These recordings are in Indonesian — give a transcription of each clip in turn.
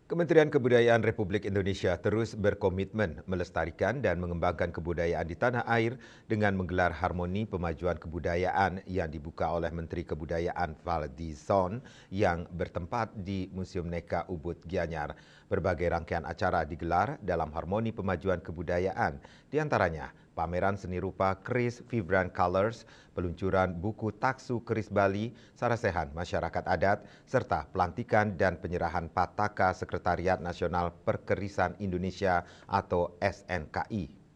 Kementerian Kebudayaan Republik Indonesia terus berkomitmen melestarikan dan mengembangkan kebudayaan di tanah air dengan menggelar Harmoni Pemajuan Kebudayaan yang dibuka oleh Menteri Kebudayaan Fadly Zon yang bertempat di Museum Neka Ubud Gianyar. Berbagai rangkaian acara digelar dalam Harmoni Pemajuan Kebudayaan, di antaranya pameran seni rupa keris Vibrant Colors, peluncuran buku taksu keris Bali, sarasehan masyarakat adat, serta pelantikan dan penyerahan Pataka Sekretariat Nasional Perkerisan Indonesia atau SNKI.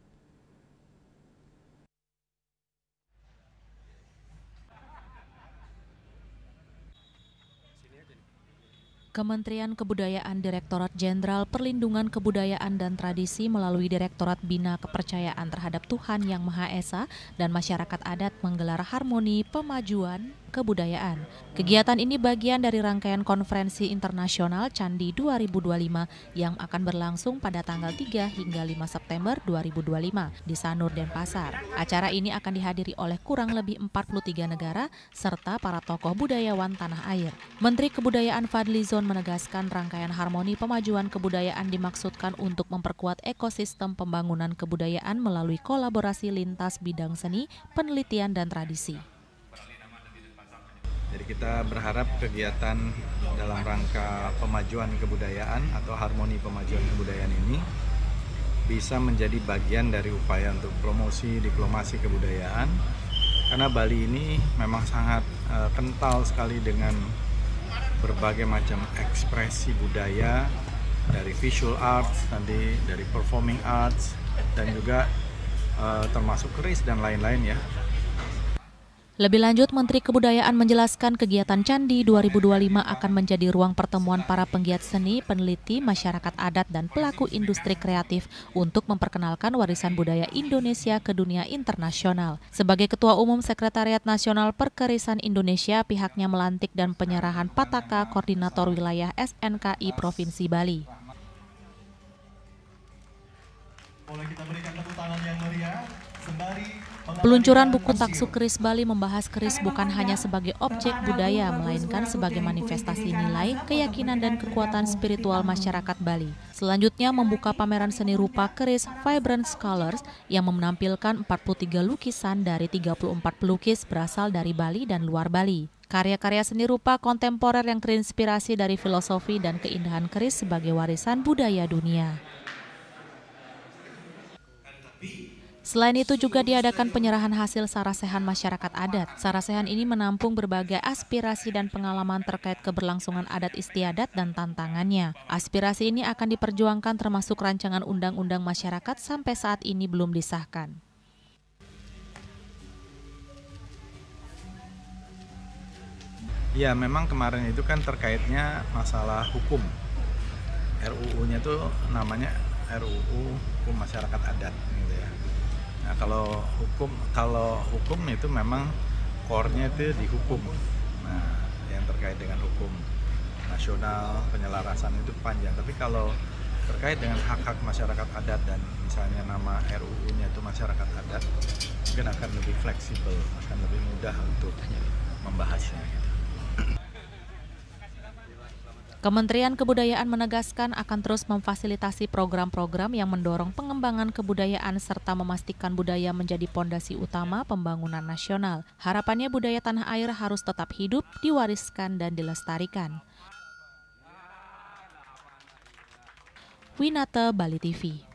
Kementerian Kebudayaan Direktorat Jenderal Perlindungan Kebudayaan dan Tradisi melalui Direktorat Bina Kepercayaan Terhadap Tuhan Yang Maha Esa dan Masyarakat Adat menggelar Harmoni Pemajuan Kebudayaan. Kegiatan ini bagian dari rangkaian konferensi internasional Candi 2025 yang akan berlangsung pada tanggal 3 hingga 5 September 2025 di Sanur, Denpasar. Acara ini akan dihadiri oleh kurang lebih 43 negara serta para tokoh budayawan tanah air. Menteri Kebudayaan Fadly Zon menegaskan rangkaian Harmoni Pemajuan Kebudayaan dimaksudkan untuk memperkuat ekosistem pembangunan kebudayaan melalui kolaborasi lintas bidang seni, penelitian, dan tradisi. Jadi kita berharap kegiatan dalam rangka pemajuan kebudayaan atau Harmoni Pemajuan Kebudayaan ini bisa menjadi bagian dari upaya untuk promosi diplomasi kebudayaan, karena Bali ini memang sangat kental sekali dengan berbagai macam ekspresi budaya, dari visual arts, tadi dari performing arts, dan juga termasuk keris dan lain-lain ya. Lebih lanjut, Menteri Kebudayaan menjelaskan kegiatan Candi 2025 akan menjadi ruang pertemuan para penggiat seni, peneliti, masyarakat adat, dan pelaku industri kreatif untuk memperkenalkan warisan budaya Indonesia ke dunia internasional. Sebagai Ketua Umum Sekretariat Nasional Perkerisan Indonesia, pihaknya melantik dan penyerahan Pataka Koordinator Wilayah SNKI Provinsi Bali. Boleh kita berikan tepuk tangan yang meriah sembari Peluncuran buku taksu keris Bali membahas keris bukan hanya sebagai objek budaya, melainkan sebagai manifestasi nilai, keyakinan, dan kekuatan spiritual masyarakat Bali. Selanjutnya membuka pameran seni rupa keris Vibrant Colors yang menampilkan 43 lukisan dari 34 pelukis berasal dari Bali dan luar Bali. Karya-karya seni rupa kontemporer yang terinspirasi dari filosofi dan keindahan keris sebagai warisan budaya dunia. Selain itu juga diadakan penyerahan hasil sarasehan masyarakat adat. Sarasehan ini menampung berbagai aspirasi dan pengalaman terkait keberlangsungan adat istiadat dan tantangannya. Aspirasi ini akan diperjuangkan termasuk rancangan undang-undang masyarakat sampai saat ini belum disahkan. Ya, memang kemarin itu kan terkaitnya masalah hukum. RUU-nya tuh namanya RUU Hukum Masyarakat Adat gitu ya. Nah, kalau hukum itu memang core-nya itu di hukum. Nah, yang terkait dengan hukum nasional, penyelarasan itu panjang. Tapi kalau terkait dengan hak-hak masyarakat adat dan misalnya nama RUU-nya itu masyarakat adat, mungkin akan lebih fleksibel, akan lebih mudah untuk membahasnya. Kementerian Kebudayaan menegaskan akan terus memfasilitasi program-program yang mendorong pengembangan kebudayaan serta memastikan budaya menjadi pondasi utama pembangunan nasional. Harapannya budaya tanah air harus tetap hidup, diwariskan, dan dilestarikan. Winata, Bali TV.